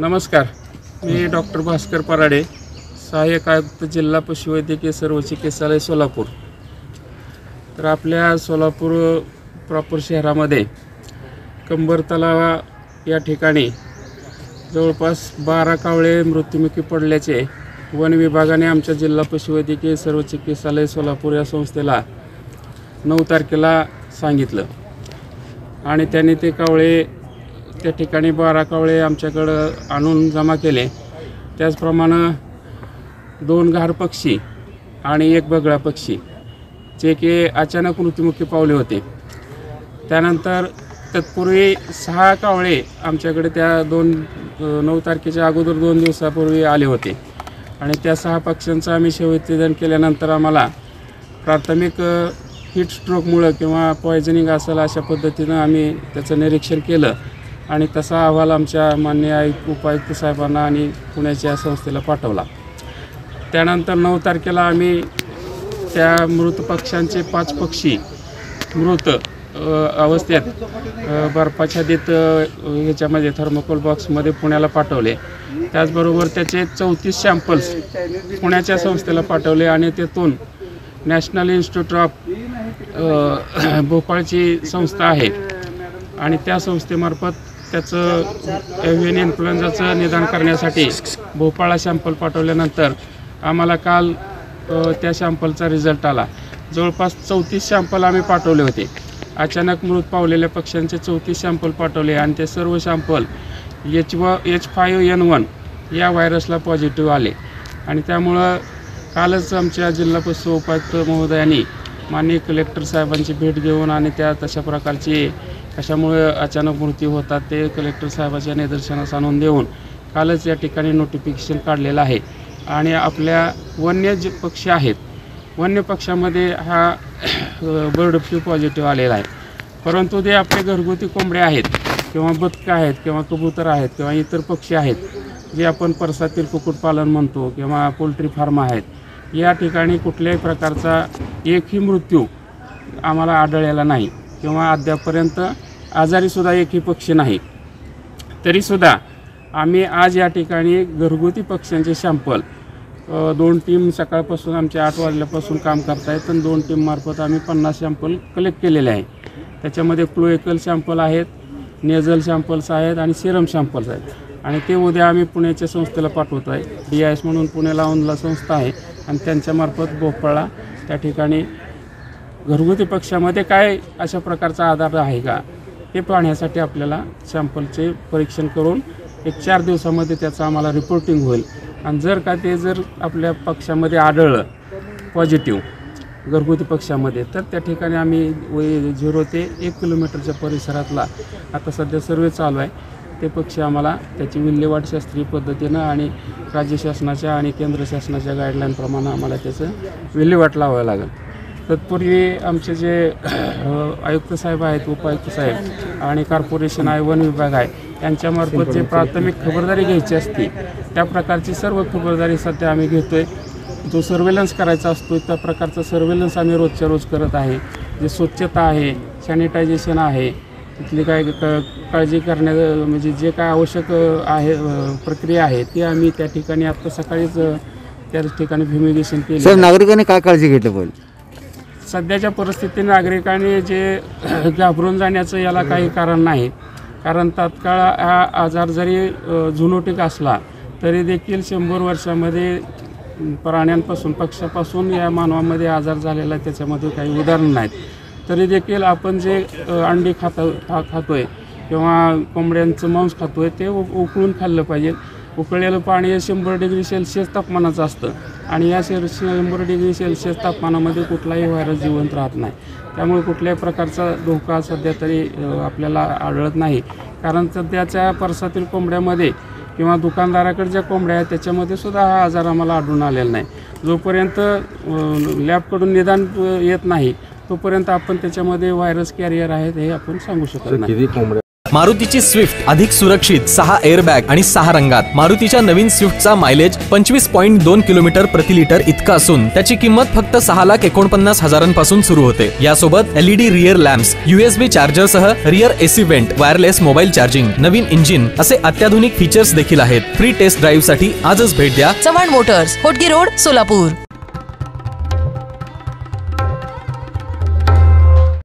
नमस्कार, मी doctor Bhaskar parade, सहाय्यक आयुक्त जिल्हा पशुवैद्यकीय सर्व चिकित्सालय सोलापूर। तर आपल्या सोलापूर प्रॉपर शहरामध्ये कंबर तलाव या ठिकाणी जवळपास 12 कावळे मृत्युमुखी पडल्याचे वन विभागाने आमच्या जिल्हा पशुवैद्यकीय सर्व चिकित्सालय सोलापूर या संस्थेला 9 तारखेला सांगितलं आणि त्यांनी ते कावळे त्या ठिकाणी 12 कावळे आमच्याकडं आणून जमा केले। त्याचप्रमाणे 2 घार पक्षी आणि 1 बगळा पक्षी जे की अचानक मृत्युमुखी पावले होते। त्यानंतर तत्पूर्वी 6 कावळे आमच्याकडे त्या 9 तारखेच्या अगोदर 2 दिवसापूर्वी आले होते आणि त्या 6 पक्ष्यांचं आम्ही शवविच्छेदन केल्यानंतर आम्हाला प्राथमिक हीट स्ट्रोकमुळे किंवा पॉयझनिंग असेल अशा पद्धतीनं आम्ही त्याचं निरीक्षण केलं आणि तसा अहवाल आमच्या माननीय उपायुक्त साहेबांना आणि पुण्याच्या संस्थेला पाठवला। त्यानंतर 9 तारखेला आम्ही त्या मृत पक्ष्यांचे 5 पक्षी मृत अवस्थेत बर्फाच्छादित ह्याच्यामध्ये थर्मोकोल बॉक्समध्ये पुण्याला पाठवले। त्याचबरोबर त्याचे 34 सॅम्पल्स पुण्याच्या संस्थेला पाठवले आणि त्यातून नॅशनल इन्स्टिट्यूट ऑफ भोपाळची संस्था आहे आणि त्या संस्थेमार्फत त्याचं एव्हियन इन्फ्लुएन्झाचं निदान करण्यासाठी भोपाळला सॅम्पल पाठवल्यानंतर आम्हाला काल त्या सॅम्पलचा रिझल्ट आला। जवळपास 34 सॅम्पल आम्ही पाठवले होते। अचानक मृत पावलेल्या पक्ष्यांचे 34 सॅम्पल पाठवले आणि ते सर्व सॅम्पल H5N1 या व्हायरसला पॉझिटिव्ह आले आणि त्यामुळं कालच आमच्या जिल्हा पशु उपायुक्त महोदयांनी माननीय कलेक्टर साहेबांची भेट घेऊन आणि त्या तशा प्रकारची कशामुळे अचानक मृत्यू होतात ते कलेक्टर साहेबांच्या निदर्शनास आणून देऊन कालच या ठिकाणी नोटिफिकेशन काढलेलं आहे आणि आपल्या वन्य जे पक्षी आहेत वन्य पक्ष्यामध्ये हा बर्ड फ्लू पॉझिटिव्ह आलेला आहे। परंतु ते आपले घरगुती कोंबड्या आहेत किंवा बदकं आहेत किंवा कबूतर आहेत किंवा इतर पक्षी आहेत जे आपण परसातील कुक्कुटपालन म्हणतो किंवा पोल्ट्री फार्म आहेत, या ठिकाणी कुठल्याही प्रकारचा एकही मृत्यू आम्हाला आढळलेला नाही किंवा अद्यापपर्यंत आजारीसुद्धा एकही पक्षी नाही। तरीसुद्धा आम्ही आज या ठिकाणी घरगुती पक्ष्यांचे सॅम्पल 2 टीम सकाळपासून आमच्या 8 वाजल्यापासून काम करत आहेत आणि 2 टीममार्फत आम्ही 50 सॅम्पल कलेक्ट केलेले आहे। त्याच्यामध्ये क्लोएकल सॅम्पल आहेत, नेझल सॅम्पल्स आहेत आणि सिरम सॅम्पल्स आहेत आणि ते उद्या आम्ही पुण्याच्या संस्थेला पाठवत आहे। DIS म्हणून पुण्याला औंधला संस्था आहे आणि त्यांच्यामार्फत भोपाळला त्या ठिकाणी घरगुती पक्ष्यामध्ये काय अशा प्रकारचा आधार आहे का हे पाहण्यासाठी आपल्याला सॅम्पलचे परीक्षण करून 4 दिवसामध्ये त्याचा आम्हाला रिपोर्टिंग होईल आणि जर आपल्या पक्षामध्ये आढळलं पॉझिटिव्ह घरगुती पक्षामध्ये तर त्या ठिकाणी आम्ही 0 ते 1 किलोमीटरच्या परिसरातला आता सध्या सर्वे चालू आहे ते पक्षी आम्हाला त्याची विल्हेवाट शास्त्रीय पद्धतीनं आणि राज्य शासनाच्या आणि केंद्र शासनाच्या गाईडलाईनप्रमाणे आम्हाला त्याचं विल्हेवाट लावावं लागेल। तत्पूर्वी आमचे जे आयुक्त साहेब आहेत, उपायुक्त साहेब आणि कॉर्पोरेशन आहे, वन विभाग आहे, यांच्यामार्फत जे प्राथमिक खबरदारी घ्यायची असते त्या प्रकारची सर्व खबरदारी सध्या आम्ही घेतो आहे। जो सर्वेलन्स करायचा असतो त्या प्रकारचा सर्वेलन्स आम्ही रोजच्या रोज करत आहे। जे स्वच्छता आहे, सॅनिटायझेशन आहे, तिथली काय काळजी करण्या म्हणजे जे काय आवश्यक आहे प्रक्रिया आहे ती आम्ही त्या ठिकाणी आत्ता सकाळीच त्या ठिकाणी फ्युमिगेशन केलं। सर, नागरिकांनी काय काळजी घेतली पाहिजे? सध्याच्या परिस्थितीत नागरिकांनी जे घाबरून जाण्याचं याला काही कारण नाही, कारण तात्काळ हा आजार जरी झुनोटिक असला तरी देखील 100 वर्षामध्ये प्राण्यांपासून पक्ष्यापासून या मानवामध्ये आजार झालेला त्याच्यामध्ये काही उदाहरण नाहीत। तरी देखील आपण जे अंडी खातोय किंवा कोंबड्यांचं मांस खातोय ते उकळून खाल्लं पाहिजे। उकळलेलं पाणी 100 डिग्री सेल्सिअस तापमानाचं असतं आणि या 100 डिग्री सेल्सिअस तापमानामध्ये कुठलाही व्हायरस जिवंत राहत नाही। त्यामुळे कुठल्याही प्रकारचा धोका सध्या तरी आपल्याला आढळत नाही, कारण सध्याच्या परसातील कोंबड्यामध्ये किंवा दुकानदाराकडे ज्या कोंबड्या आहेत त्याच्यामध्ये सुद्धा हा आजार आम्हाला आढळून आलेला नाही। जोपर्यंत लॅबकडून निदान येत नाही तोपर्यंत आपण त्याच्यामध्ये व्हायरस कॅरियर आहेत हे आपण सांगू शकत नाही। मारुतीची स्विफ्ट अधिक सुरक्षित, 6 एअरबॅग आणि 6 रंगात. मारुतीच्या नवीन स्विफ्टचा मायलेज 25.2 किलोमीटर प्रति लिटर इतका असून त्याची किंमत फक्त 6,49,000 सुरू होते. यासोबत LED rear lamps, USB charger सह rear AC vent, wireless mobile charging, नवीन इंजिन असे अत्याधुनिक फीचर्स देखील आहेत. फ्री टेस्ट ड्राईव्ह साठी आजच भेट द्या चव्हाण मोटर्स, होटगी रोड, सोलापूर.